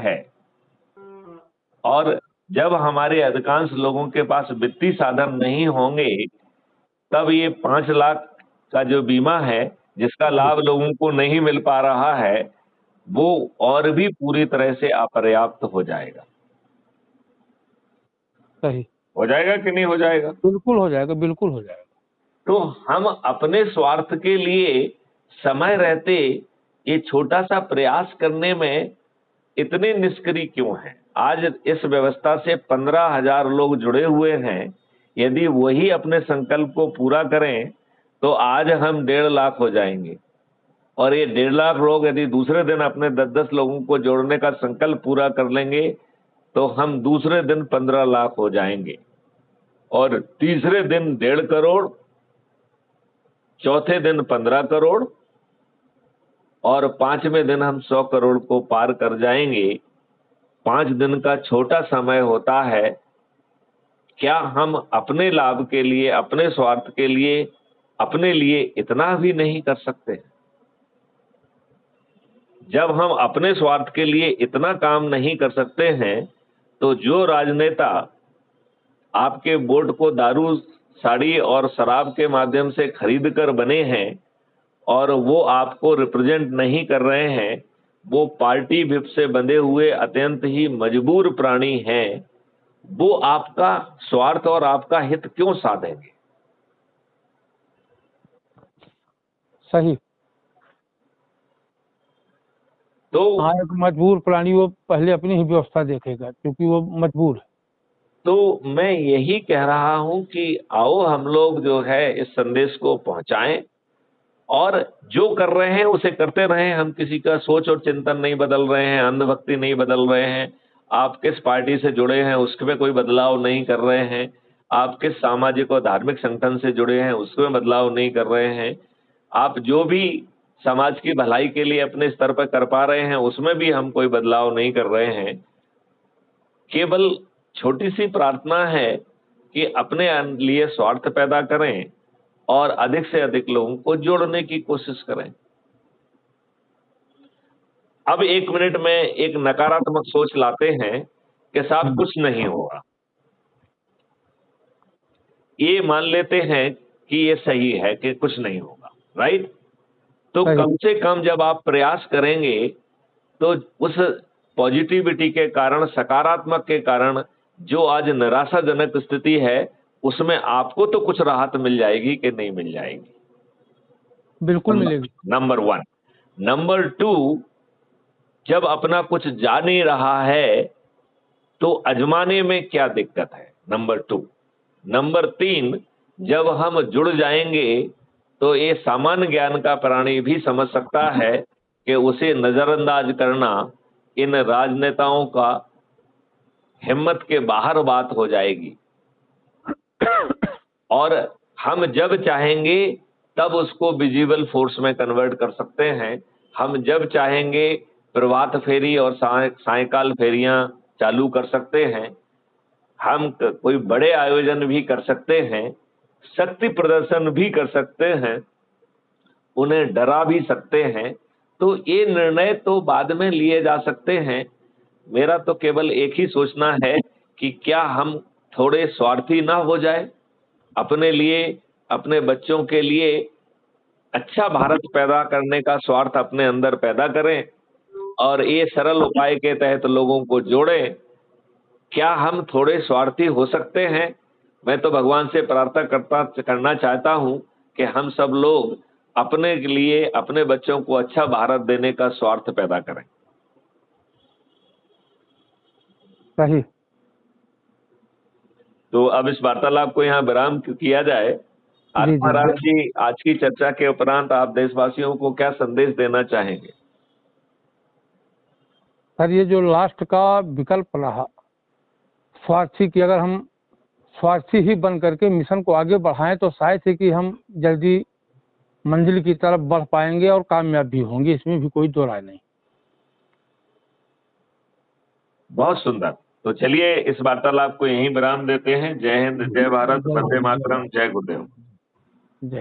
है। और जब हमारे अधिकांश लोगों के पास वित्तीय साधन नहीं होंगे, तब ये 5 लाख का जो बीमा है, जिसका लाभ लोगों को नहीं मिल पा रहा है, वो और भी पूरी तरह से अपर्याप्त हो जाएगा। सही। हो जाएगा कि नहीं हो जाएगा? बिल्कुल हो जाएगा, बिल्कुल हो जाएगा। तो हम अपने स्वार्थ के लिए समय रहते ये छोटा-सा प्रयास करने में इतने निष्क्रिय क्यों हैं? आज इस व्यवस्था से 15,000 लोग जुड़े हुए हैं। यदि वही अपने संकल्प को पूरा करें, तो आज हम 1.5 लाख हो जाएंगे। और ये 1.5 लाख लोग यदि दूसरे दिन अपने 10-10 लोगों को जोड़ने का संकल्प पूरा कर लेंगे, तो हम दूसरे दिन 15 लाख हो जाएंगे। और तीसरे दिन 1.5 करोड़, चौथे दिन 15 करोड़ और 5वें दिन हम 100 करोड़ को पार कर जाएंगे। 5 दिन का छोटा समय होता है। क्या हम अपने लाभ के लिए, अपने स्वार्थ के लिए, अपने लिए इतना भी नहीं कर सकते? जब हम अपने स्वार्थ के लिए इतना काम नहीं कर सकते हैं, तो जो राजनेता आपके वोट को दारू, साड़ी और शराब के माध्यम से खरीद कर बने हैं और वो आपको रिप्रेजेंट नहीं कर रहे हैं, वो पार्टी व्हिप से बंधे हुए अत्यंत ही मजबूर प्राणी हैं, वो आपका स्वार्थ और आपका हित क्यों साधेंगे? सही। तो हाँ, एक मजबूर प्राणी वो पहले अपनी ही व्यवस्था देखेगा, क्योंकि वो मजबूर है। तो मैं यही कह रहा हूं कि आओ हम लोग जो है इस संदेश को पहुंचाएं और जो कर रहे हैं उसे करते रहें। हम किसी का सोच और चिंतन नहीं बदल रहे हैं, अंधभक्ति नहीं बदल रहे हैं। आप किस पार्टी से जुड़े हैं उसमें कोई बदलाव नहीं कर रहे हैं। आप किस सामाजिक और धार्मिक संगठन से जुड़े हैं उसमें बदलाव नहीं कर रहे हैं। आप जो भी समाज की भलाई के लिए अपने स्तर पर कर पा रहे हैं उसमें भी हम कोई बदलाव नहीं कर रहे हैं। केवल छोटी सी प्रार्थना है कि अपने लिए स्वार्थ पैदा करें और अधिक से अधिक लोगों को जोड़ने की कोशिश करें। अब 1 मिनट में एक नकारात्मक सोच लाते हैं कि साहब कुछ नहीं होगा। ये मान लेते हैं कि ये सही है कि कुछ नहीं होगा, राइट? तो सही। कम से कम जब आप प्रयास करेंगे, तो उस पॉजिटिविटी के कारण, सकारात्मक के कारण जो आज निराशाजनक स्थिति है, उसमें आपको तो कुछ राहत मिल जाएगी कि नहीं मिल जाएगी? बिल्कुल मिलेगी। नंबर 1। नंबर 2, जब अपना कुछ जा नहीं रहा है, तो आजमाने में क्या दिक्कत है? नंबर 2। नंबर 3, जब हम जुड़ जाएंगे, तो ये सामान्य ज्ञान का प्राणी भी समझ सकता है कि उसे नजरअंदाज करना इन राजनेताओं का हिम्मत के बाहर बात हो जाएगी। और हम जब चाहेंगे तब उसको विजिबल फोर्स में कन्वर्ट कर सकते हैं। हम जब चाहेंगे प्रभात फेरी और सायंकाल फेरियां चालू कर सकते हैं। हम कोई बड़े आयोजन भी कर सकते हैं, शक्ति प्रदर्शन भी कर सकते हैं, उन्हें डरा भी सकते हैं। तो ये निर्णय तो बाद में लिए जा सकते हैं। मेरा तो केवल एक ही सोचना है कि क्या हम थोड़े स्वार्थी ना हो जाए, अपने लिए, अपने बच्चों के लिए अच्छा भारत पैदा करने का स्वार्थ अपने अंदर पैदा करें और ये सरल उपाय के तहत लोगों को जोड़ें। क्या हम थोड़े स्वार्थी हो सकते हैं? मैं तो भगवान से प्रार्थना करना चाहता हूं कि हम सब लोग अपने लिए, अपने बच्चों को अच्छा भारत देने का स्वार्थ पैदा करें। सही। तो अब इस वार्तालाप को यहाँ विराम किया जाए। जी जी। आत्माराम जी, आज की चर्चा के उपरांत आप देशवासियों को क्या संदेश देना चाहेंगे? सर, ये जो लास्ट का विकल्प रहा स्वार्थी की, अगर हम स्वार्थी ही बन करके मिशन को आगे बढ़ाएं तो शायद ही कि हम जल्दी मंजिल की तरफ बढ़ पाएंगे और कामयाब भी होंगे, इसमें भी कोई दो राय नहीं। बहुत सुंदर। तो चलिए इस वार्तालाप को यहीं विराम देते हैं। जय हिंद, जय भारत, वंदे मातरम, जय गुरुदेव। जय।